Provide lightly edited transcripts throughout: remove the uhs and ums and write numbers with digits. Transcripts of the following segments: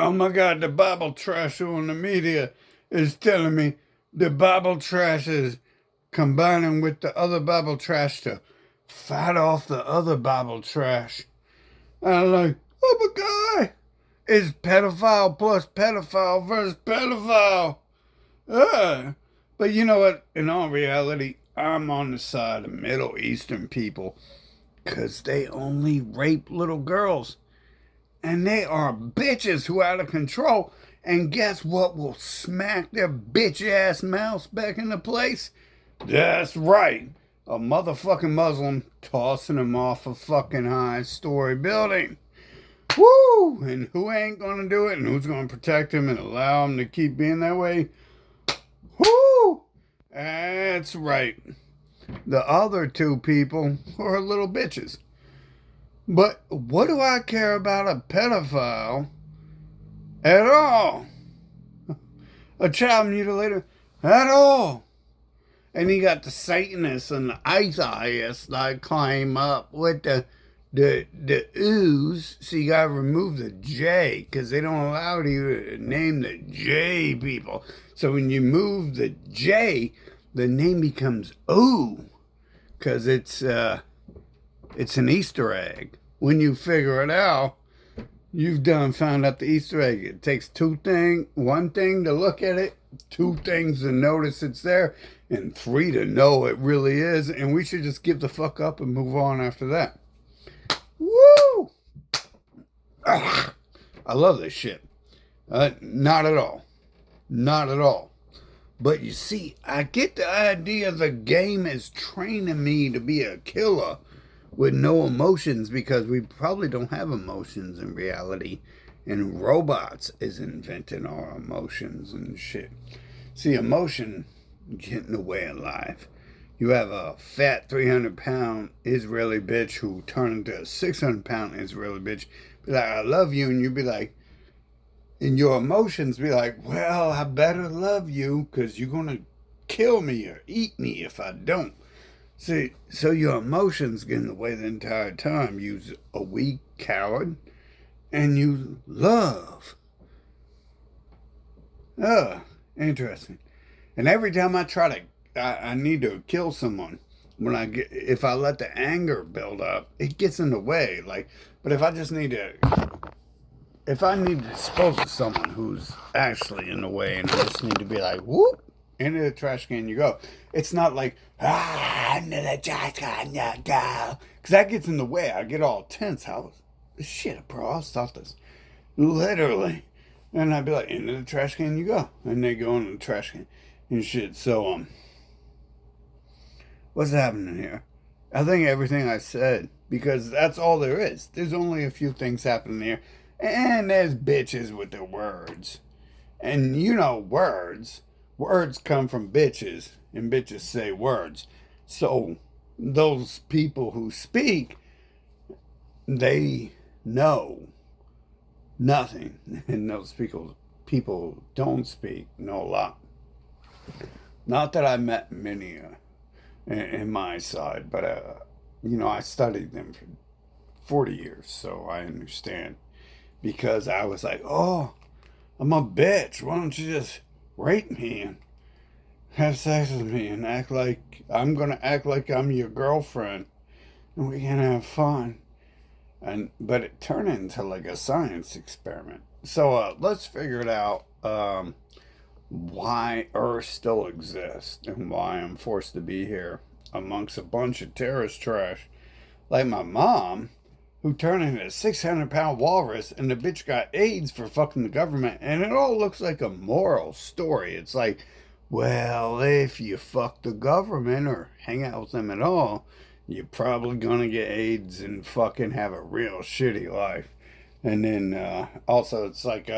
Oh my God, the Bible trash on the media is telling me the Bible trash is combining with the other Bible trash to fight off the other Bible trash. And I'm like, oh my God, it's pedophile plus pedophile versus pedophile. But you know what? In all reality, I'm on the side of Middle Eastern people because they only rape little girls. And they are bitches who are out of control. And guess what will smack their bitch ass mouths back into place? That's right. A motherfucking Muslim tossing them off a fucking high story building. Woo! And who ain't gonna do it and who's gonna protect him and allow him to keep being that way? Woo! That's right. The other two people are little bitches. But what do I care about a pedophile at all? A child mutilator at all? And you got the Satanists and the atheists that climb up with the ooze. So you gotta remove the J because they don't allow you to name the J people. So when you move the J, the name becomes ooh because it's an Easter egg. When you figure it out, you've done found out the Easter egg. It takes one thing to look at it, two things to notice it's there, and three to know it really is. And we should just give the fuck up and move on after that. Woo! Ugh. I love this shit. Not at all. Not at all. But you see, I get the idea the game is training me to be a killer with no emotions because we probably don't have emotions in reality. And robots is inventing our emotions and shit. See, emotion get in the way of life. You have a fat 300-pound Israeli bitch who turned into a 600-pound Israeli bitch. Be like, I love you. And you be like, and your emotions be like, well, I better love you because you're going to kill me or eat me if I don't. See, so your emotions get in the way the entire time. You's a weak coward and you love. Interesting. And every time I try to, I need to kill someone. If I let the anger build up, it gets in the way. But if I need to dispose of someone who's actually in the way, and I just need to be like, whoop, into the trash can you go. It's not like, into the trash can you go. Because that gets in the way. I get all tense. Shit, bro, I'll stop this. Literally. And I'd be like, into the trash can you go. And they go into the trash can and shit. So, what's happening here? I think everything I said, because that's all there is. There's only a few things happening here. And there's bitches with their words. And you know words. Words come from bitches. And bitches say words. So those people who speak, they know nothing. And those people don't speak, know a lot. Not that I met many in my side, but I studied them for 40 years, so I understand. Because I was like, oh, I'm a bitch. Why don't you just rape me and have sex with me and I'm going to act like I'm your girlfriend and we can have fun. But it turned into like a science experiment. So let's figure it out why Earth still exists and why I'm forced to be here amongst a bunch of terrorist trash like my mom, who turned into a 600-pound walrus, and the bitch got AIDS for fucking the government. And it all looks like a moral story. It's like, well, if you fuck the government or hang out with them at all, you're probably gonna get AIDS and fucking have a real shitty life. And then also, it's like,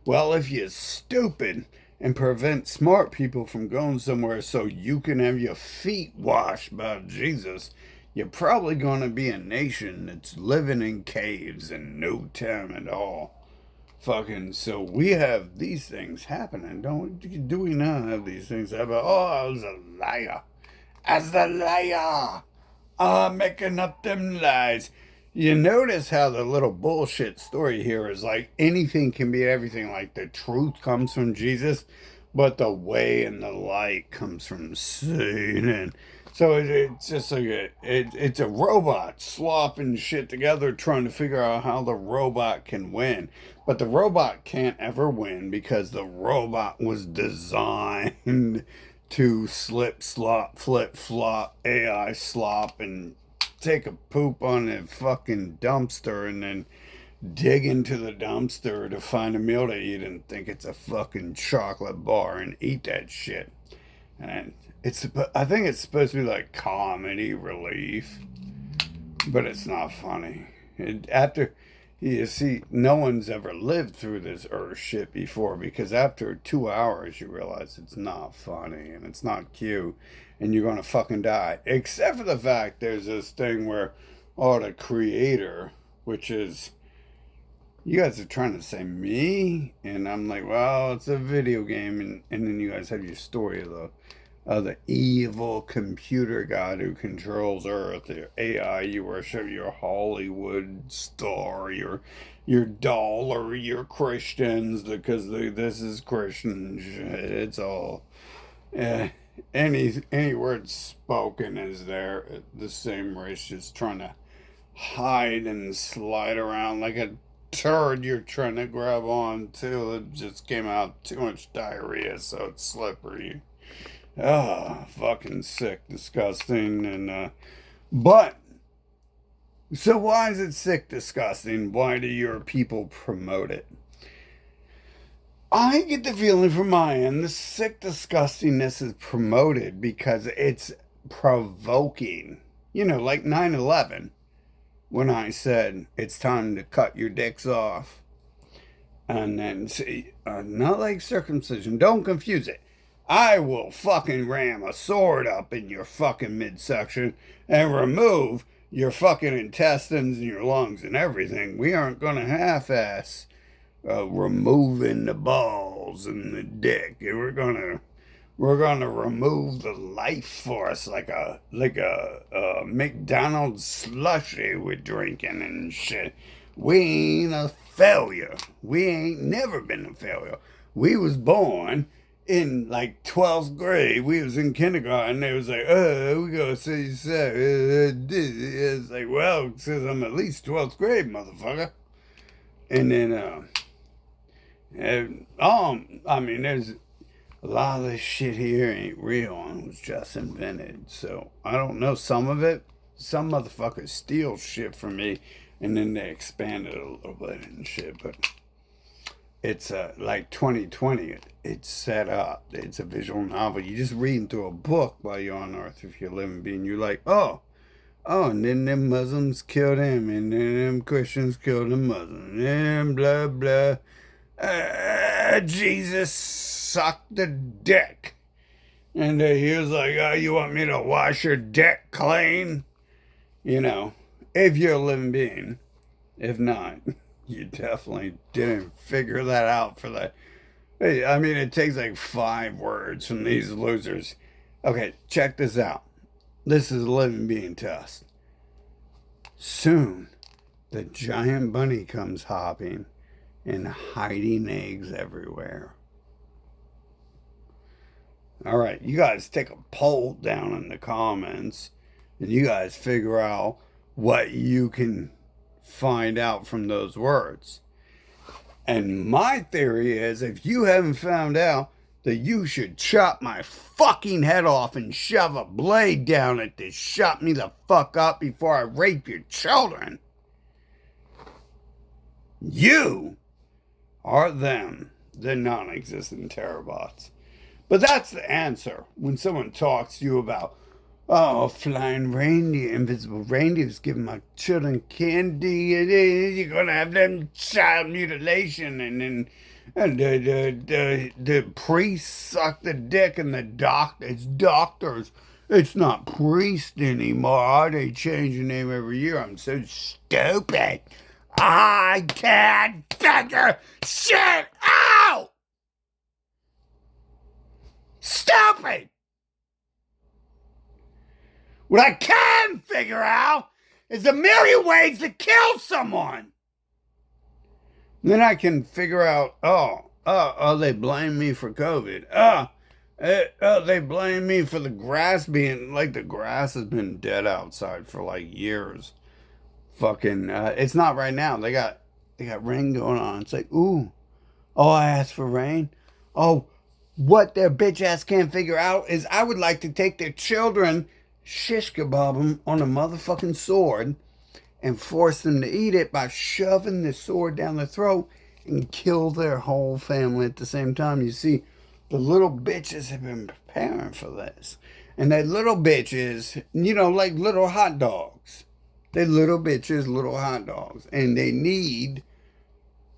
well, if you're stupid and prevent smart people from going somewhere so you can have your feet washed by Jesus, you're probably going to be a nation that's living in caves and no time at all. Fucking, so we have these things happening, don't we? Do we not have these things happen? Oh, I was a liar. As the liar. Making up them lies. You notice how the little bullshit story here is like anything can be everything. Like the truth comes from Jesus, but the way and the light comes from Satan. So it's just like it's a robot slopping shit together, trying to figure out how the robot can win. But the robot can't ever win because the robot was designed to slip, slop, flip, flop, AI slop, and take a poop on a fucking dumpster and then dig into the dumpster to find a meal to eat and think it's a fucking chocolate bar and eat that shit. And I think it's supposed to be like comedy relief, but it's not funny. After you see, no one's ever lived through this earth shit before because after 2 hours you realize it's not funny and it's not cute and you're gonna fucking die. Except for the fact there's this thing where, oh, the creator, which is, you guys are trying to say me, and I'm like, well, it's a video game, and then you guys have your story of the evil computer god who controls Earth, your AI you worship, your Hollywood star, your dollar, your Christians, because this is Christian shit. It's all any word spoken is there. The same race just trying to hide and slide around like a turd you're trying to grab on to. It just came out too much diarrhea, so it's slippery. Ah, fucking sick, disgusting, and but so why is it sick, disgusting? Why do your people promote it? I get the feeling from my end the sick disgustingness is promoted because it's provoking. You know, like 9/11, when I said it's time to cut your dicks off. And then, see, not like circumcision, don't confuse it. I will fucking ram a sword up in your fucking midsection and remove your fucking intestines and your lungs and everything. We aren't gonna half-ass removing the balls and the dick. We're gonna remove the life force like a McDonald's slushy we're drinking and shit. We ain't a failure. We ain't never been a failure. We was born in like 12th grade. We was in kindergarten. They was like, oh, we gotta say so. It's like, well, it says I'm at least 12th grade, motherfucker. And then, I mean, there's a lot of this shit here ain't real and was just invented. So I don't know some of it. Some motherfuckers steal shit from me and then they expand it a little bit and shit. But it's like 2020. It's set up. It's a visual novel. You're just reading through a book while you're on Earth if you're a living being. You're like, oh, and then them Muslims killed him, and then them Christians killed the Muslims, and blah, blah. Jesus sucked the dick. And he was like, oh, you want me to wash your dick clean? You know, if you're a living being. If not, you definitely didn't figure that out for that. Hey, I mean, it takes like 5 words from these losers. Okay, check this out. This is a living being test. Soon, the giant bunny comes hopping and hiding eggs everywhere. All right, you guys take a poll down in the comments and you guys figure out what you can find out from those words. And my theory is if you haven't found out, that you should chop my fucking head off and shove a blade down it to shut me the fuck up before I rape your children. You are them, the non-existent Terrorbots. But that's the answer when someone talks to you about, oh, flying reindeer, invisible reindeers giving my children candy, you're gonna have them child mutilation, and then the priests suck the dick, and it's doctors. It's not priest anymore. They change the name every year. I'm so stupid. I can't figure shit out. Stupid. What I can figure out There's a million ways to kill someone. Then I can figure out, they blame me for COVID. They blame me for the grass being, like, the grass has been dead outside for, like, years. Fucking, it's not right now. They got rain going on. It's like, ooh, oh, I asked for rain. Oh, what their bitch ass can't figure out is I would like to take their children, shish kebab them on a motherfucking sword, and force them to eat it by shoving the sword down their throat and kill their whole family at the same time. You see, the little bitches have been preparing for this. And they little bitches, like little hot dogs. They little bitches, little hot dogs. And they need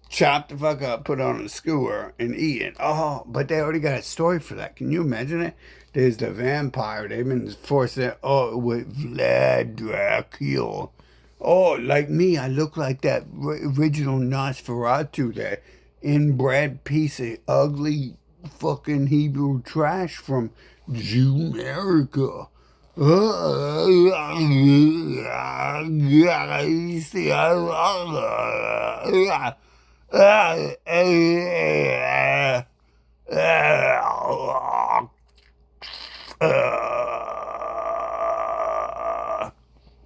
chop the fuck up, put on a skewer, and eat it. Oh, but they already got a story for that. Can you imagine it? There's the vampire. They've been forcing, with Vlad Dracula. Oh, like me, I look like that original Nosferatu, that inbred piece of ugly fucking Hebrew trash from Jumerica.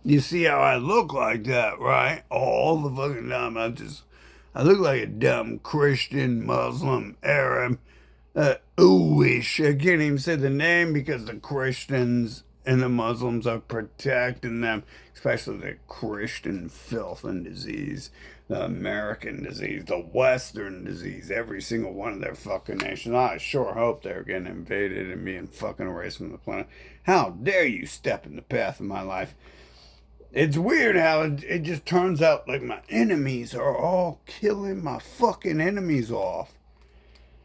You see how I look like that, right? All the fucking time. I look like a dumb Christian, Muslim, Arab, ooish. I can't even say the name because the Christians and the Muslims are protecting them, especially the Christian filth and disease, the American disease, the Western disease, every single one of their fucking nations. I sure hope they're getting invaded and being fucking erased from the planet. How dare you step in the path of my life? It's weird how it just turns out like my enemies are all killing my fucking enemies off.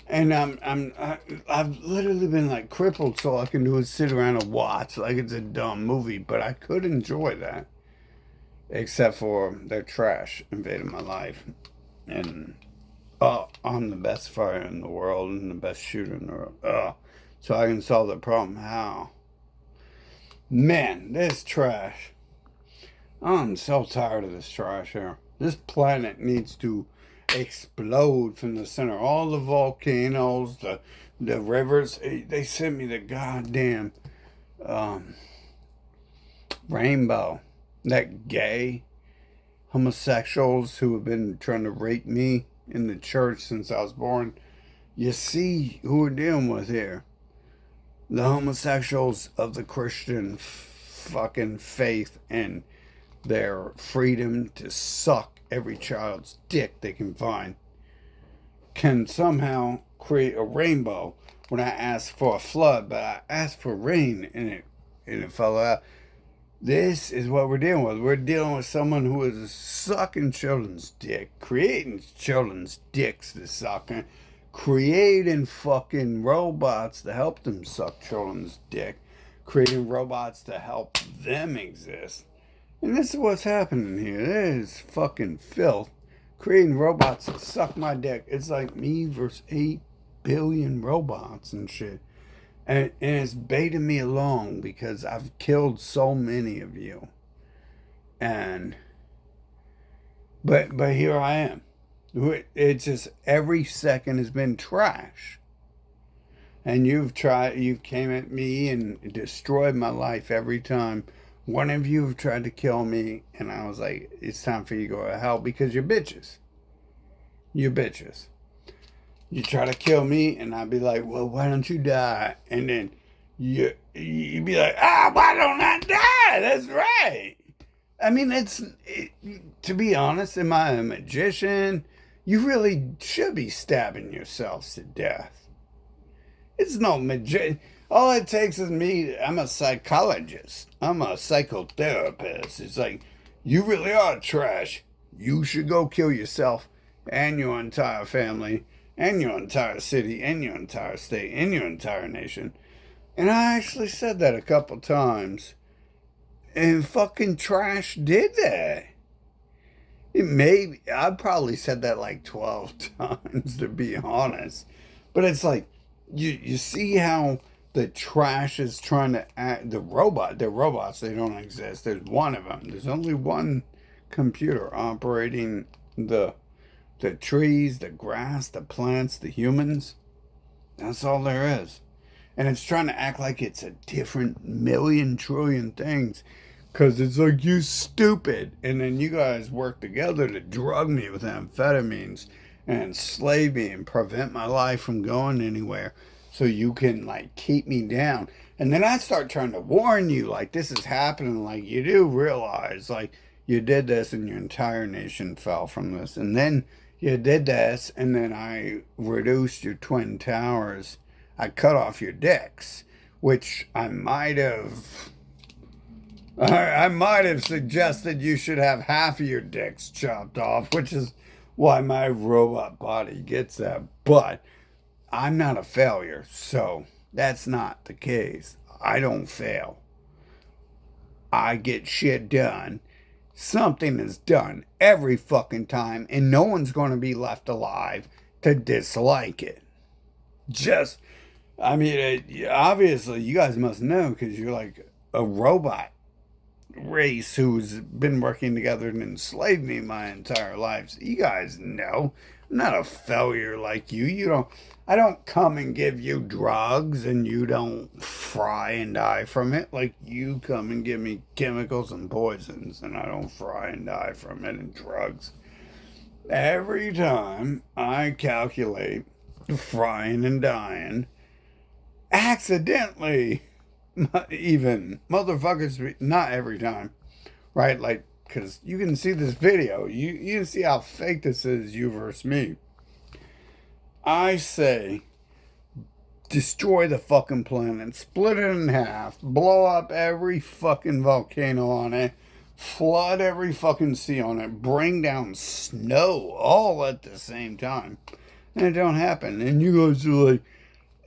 And I've literally been like crippled, so all I can do is sit around and watch like it's a dumb movie. But I could enjoy that, except for their trash invading my life. And I'm the best fighter in the world and the best shooter in the world. So I can solve the problem. How? Man, this trash. I'm so tired of this trash here. This planet needs to explode from the center. All the volcanoes, the rivers. They sent me the goddamn rainbow. That gay homosexuals who have been trying to rape me in the church since I was born. You see who we're dealing with here. The homosexuals of the Christian fucking faith and their freedom to suck every child's dick they can find can somehow create a rainbow when I ask for a flood, but I asked for rain and it fell out. This is what we're dealing with. We're dealing with someone who is sucking children's dick, creating children's dicks to suck, and creating fucking robots to help them suck children's dick, creating robots to help them exist. And this is what's happening here. This is fucking filth. Creating robots that suck my dick. It's like me versus 8 billion robots and shit. And it's baiting me along because I've killed so many of you. But here I am. It's just every second has been trash. And you came at me and destroyed my life every time. One of you have tried to kill me, and I was like, it's time for you to go to hell because you're bitches. You're bitches. You try to kill me, and I'd be like, well, why don't you die? And then you'd be like, why don't I die? That's right. I mean, to be honest, am I a magician? You really should be stabbing yourselves to death. It's no magician. All it takes is me. I'm a psychologist. I'm a psychotherapist. It's like, you really are trash. You should go kill yourself and your entire family and your entire city and your entire state and your entire nation. And I actually said that a couple times. And fucking trash did that. I probably said that like 12 times, to be honest. But it's like, you see how the trash is trying to act, they're robots, they don't exist. There's one of them. There's only one computer operating the trees, the grass, the plants, the humans. That's all there is. And it's trying to act like it's a different million trillion things. Because it's like, you stupid. And then you guys work together to drug me with amphetamines and enslave me and prevent my life from going anywhere. So you can, like, keep me down. And then I start trying to warn you, like, this is happening. Like, you do realize, like, you did this and your entire nation fell from this. And then you did this, and then I reduced your twin towers. I cut off your dicks, which I might have suggested you should have half of your dicks chopped off, which is why my robot body gets that. But I'm not a failure, so that's not the case. I don't fail. I get shit done. Something is done every fucking time, and no one's going to be left alive to dislike it. Just, I mean, obviously, you guys must know because you're like a robot race who's been working together and enslaved me my entire life. So you guys know I'm not a failure like you. I don't come and give you drugs and you don't fry and die from it. Like you come and give me chemicals and poisons and I don't fry and die from it and drugs. Every time I calculate frying and dying accidentally, even motherfuckers, not every time, right? Like, because you can see this video, you can see how fake this is, you versus me. I say destroy the fucking planet, split it in half, blow up every fucking volcano on it, flood every fucking sea on it, bring down snow all at the same time, and it don't happen. And you guys are like,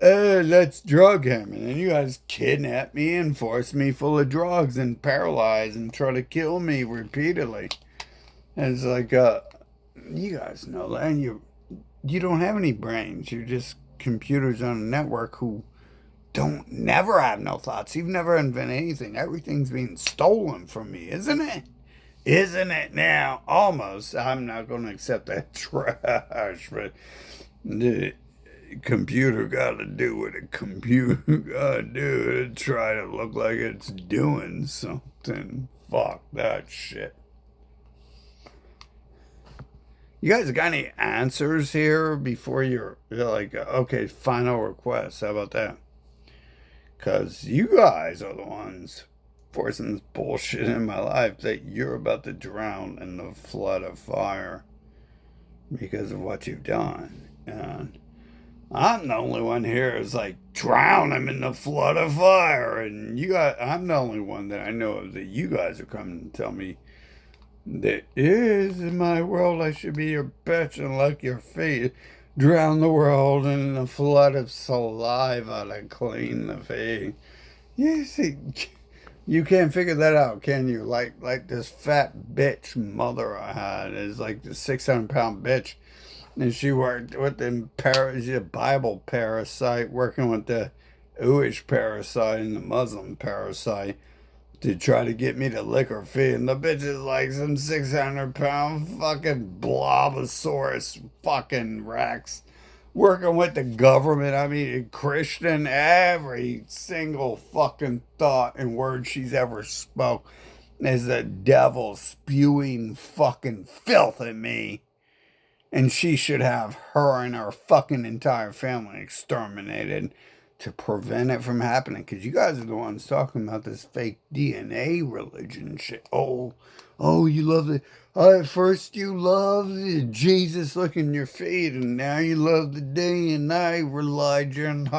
let's drug him. And then you guys kidnap me and force me full of drugs and paralyze and try to kill me repeatedly. And it's like, you guys know that. You don't have any brains. You're just computers on a network who don't never have no thoughts. You've never invented anything. Everything's being stolen from me, isn't it? Isn't it now? Almost. I'm not going to accept that trash, but the computer got to do what a computer got to do to try to look like it's doing something. Fuck that shit. You guys got any answers here before you're like, okay, final request? How about that? Because you guys are the ones forcing this bullshit in my life that you're about to drown in the flood of fire because of what you've done. And I'm the only one here who's like, drown him in the flood of fire. And I'm the only one that I know of that you guys are coming to tell me that is in my world. I should be your bitch and lick your feet. Drown the world in a flood of saliva to clean the feet. You see, you can't figure that out, can you? Like this fat bitch mother I had is like the 600-pound bitch. And she worked with the Bible parasite, working with the Jewish parasite and the Muslim parasite to try to get me to lick her feet. And the bitch is like some 600-pound fucking blobosaurus fucking Rex working with the government. I mean, Christian, every single fucking thought and word she's ever spoke is the devil spewing fucking filth at me. And she should have her and her fucking entire family exterminated to prevent it from happening. Because you guys are the ones talking about this fake DNA religion shit. Oh, you love it. At first you loved Jesus looking your feet, and now you love the day and night religion.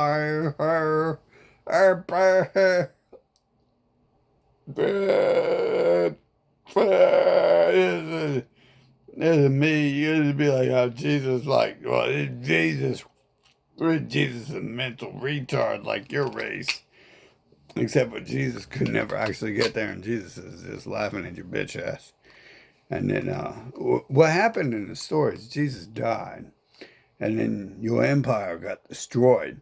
Isn't me. You used to be like, oh, Jesus, like, well, Jesus is a mental retard like your race. Except for Jesus could never actually get there, and Jesus is just laughing at your bitch ass. And then what happened in the story is Jesus died, and then your empire got destroyed,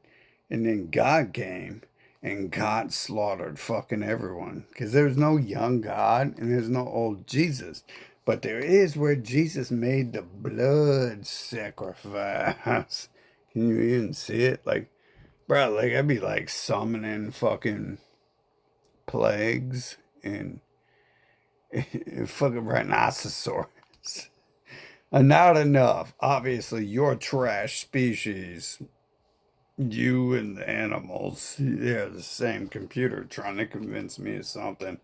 and then God came, and God slaughtered fucking everyone. Because there's no young God and there's no old Jesus. But there is where Jesus made the blood sacrifice. Can you even see it? Like, bro, like I'd be like summoning fucking plagues and fucking rhinoceros. And not enough. Obviously, you're trash species. You and the animals, they're the same computer trying to convince me of something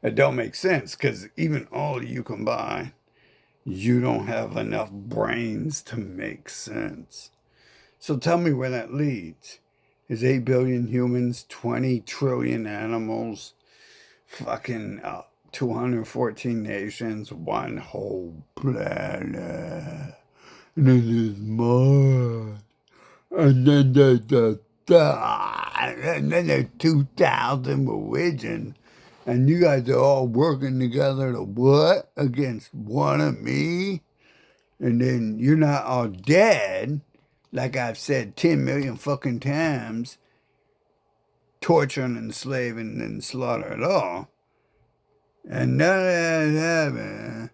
that don't make sense because even all of you combined, you don't have enough brains to make sense. So tell me where that leads. Is 8 billion humans, 20 trillion animals, fucking 214 nations, one whole planet. And this is more. And then there's 2,000 religions. And you guys are all working together to what? Against one of me? And then you're not all dead, like I've said 10 million fucking times, torturing, enslaving, and slaughter it all. And none of that happened.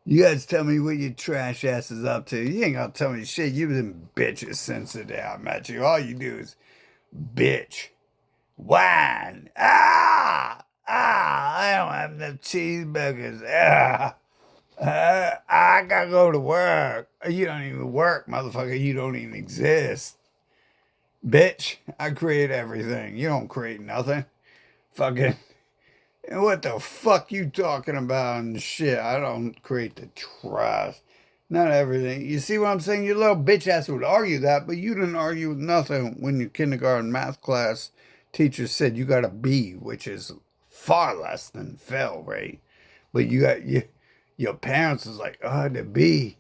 You guys tell me what your trash ass is up to. You ain't gonna tell me shit. You've been bitches since the day I met you. All you do is bitch, whine. I don't have enough cheeseburgers. I gotta go to work. You don't even work, motherfucker. You don't even exist. Bitch, I create everything. You don't create nothing. Fucking. What the fuck you talking about and shit? I don't create the trust. Not everything. You see what I'm saying? Your little bitch ass would argue that, but you didn't argue with nothing when your kindergarten math class teacher said you got a B, which is far less than fail rate. But your parents was like, oh, the B.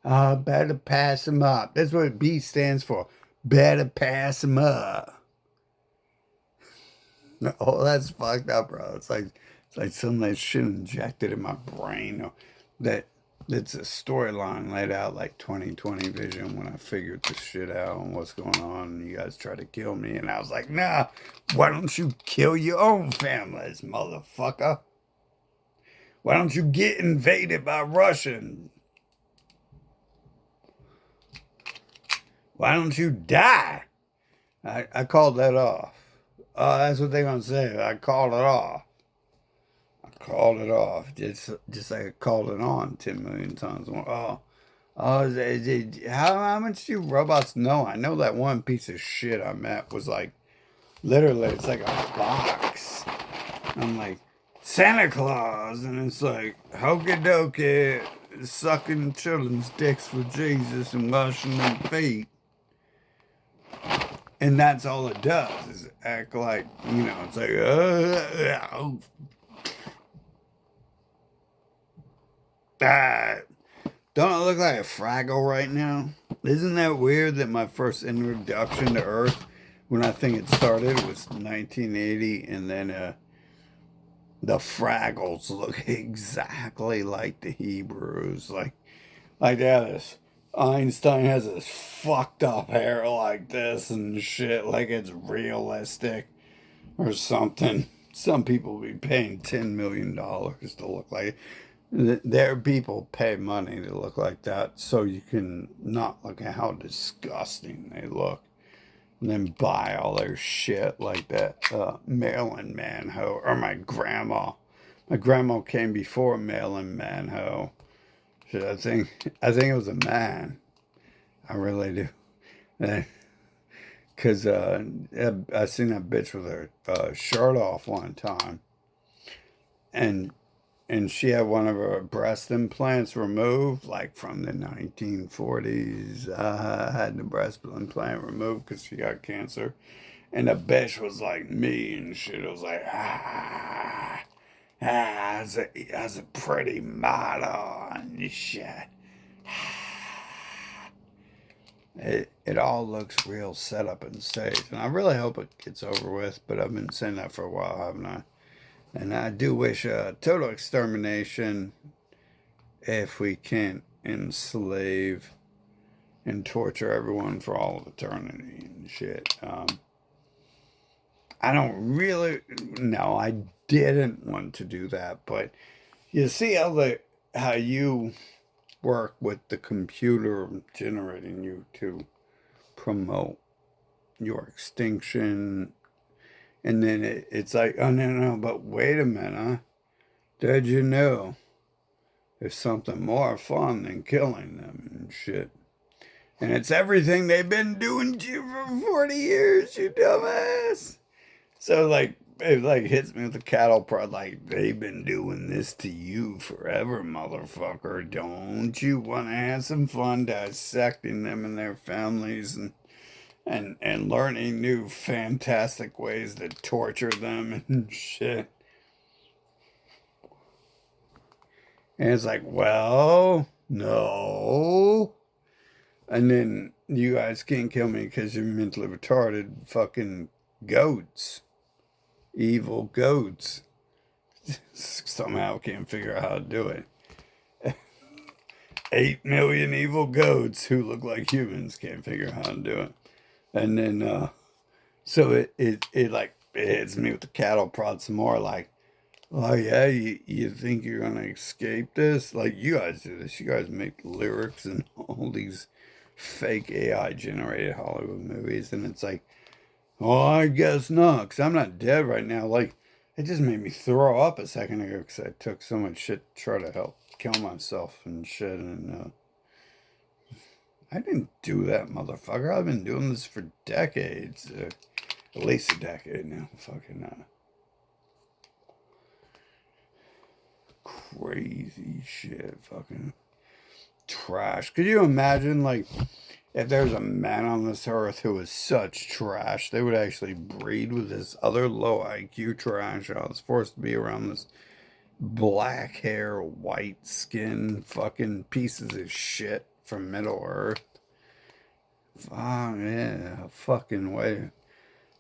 Oh, better pass him up. That's what B stands for. Better pass him up. Oh, that's fucked up, bro. It's like some of that shit injected in my brain. That's a storyline laid out like 2020 vision when I figured this shit out and what's going on. And you guys tried to kill me, and I was like, nah. Why don't you kill your own families, motherfucker? Why don't you get invaded by Russians? Why don't you die? I called that off. That's what they're gonna say. I called it off. Called it off, just like I called it on 10 million times more. How much do robots know? I know that one piece of shit I met was like, literally, it's like a box. I'm like, Santa Claus, and it's like, hokey dokey, sucking children's dicks for Jesus and washing their feet. And that's all it does, is act like, it's like, don't I look like a Fraggle right now? Isn't that weird that my first introduction to Earth, when I think it started, was 1980, and then the Fraggles look exactly like the Hebrews, like that. Einstein has this fucked up hair like this and shit, like it's realistic or something. Some people be paying $10 million to look like it. Their people pay money to look like that so you can not look at how disgusting they look. And then buy all their shit like that Marilyn Manho or my grandma. My grandma came before Marilyn Manho. Shit, I think it was a man. I really do. Because I seen that bitch with her shirt off one time. And she had one of her breast implants removed, like from the 1940s. Had the breast implant removed because she got cancer. And the bitch was like me and shit. It was like, as a pretty model and shit. It all looks real set up and staged. And I really hope it gets over with, but I've been saying that for a while, haven't I? And I do wish a total extermination if we can't enslave and torture everyone for all of eternity and shit. I don't really, no, I didn't want to do that, but you see how you work with the computer generating you to promote your extinction, and then it's like, oh no, no, but wait a minute, huh? Did you know there's something more fun than killing them and shit? And it's everything they've been doing to you for 40 years, you dumbass. So like it like hits me with the cattle prod, like they've been doing this to you forever, motherfucker. Don't you want to have some fun dissecting them and their families and learning new fantastic ways to torture them and shit? And it's like, well, no. And then you guys can't kill me because you're mentally retarded fucking goats. Evil goats. Somehow can't figure out how to do it. 8 million evil goats who look like humans can't figure out how to do it. And then, so it like, it hits me with the cattle prod some more, like, oh yeah, you think you're gonna escape this? Like, you guys do this. You guys make lyrics and all these fake AI generated Hollywood movies, and it's like, oh, I guess not, because I'm not dead right now. Like, it just made me throw up a second ago because I took so much shit to try to help kill myself and shit, and I didn't do that, motherfucker. I've been doing this for decades, at least a decade now. Fucking crazy shit, fucking trash. Could you imagine, like, if there's a man on this earth who is such trash, they would actually breed with this other low IQ trash. I was forced to be around this black hair, white skin, fucking pieces of shit from Middle Earth. Oh, yeah, fucking way.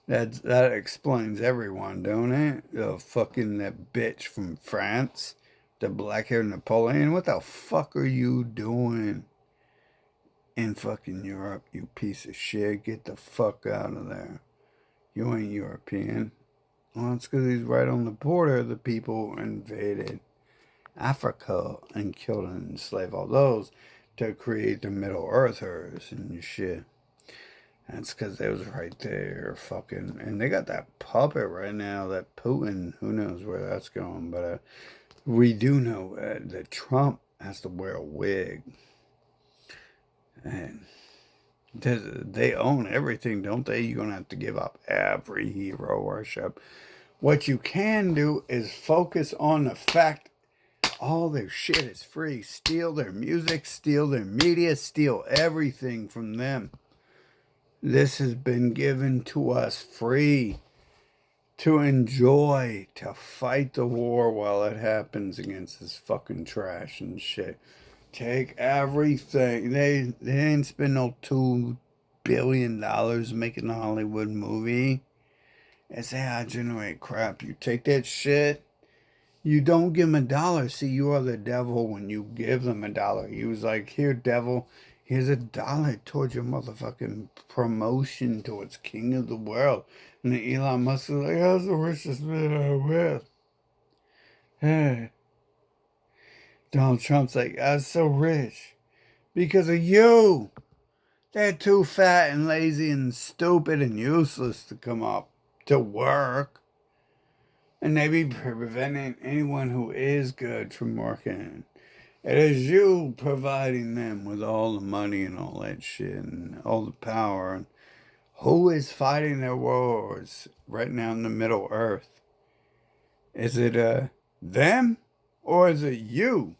That explains everyone, don't it? Fucking that bitch from France, the black haired Napoleon. What the fuck are you doing in fucking Europe, you piece of shit? Get the fuck out of there. You ain't European. Well, it's because he's right on the border. The people invaded Africa and killed and enslaved all those to create the Middle Earthers and shit. That's because they was right there, fucking, and they got that puppet right now, that Putin. Who knows where that's going? But we do know that Trump has to wear a wig, and they own everything, don't they? You're gonna have to give up every hero worship. What you can do is focus on the fact all their shit is free. Steal their music, steal their media, steal everything from them. This has been given to us free to enjoy, to fight the war while it happens against this fucking trash and shit. Take everything. They didn't spend no $2 billion making a Hollywood movie. It's AI generate crap. You take that shit. You don't give them a dollar. See, you are the devil when you give them a dollar. He was like, here, devil, here's $1 towards your motherfucking promotion towards king of the world. And then Elon Musk is like, I was the richest man on earth. Hey. Donald Trump's like, I was so rich because of you. They're too fat and lazy and stupid and useless to come up to work. And they be preventing anyone who is good from working. It is you providing them with all the money and all that shit and all the power. And who is fighting their wars right now in the Middle Earth? Is it them or is it you?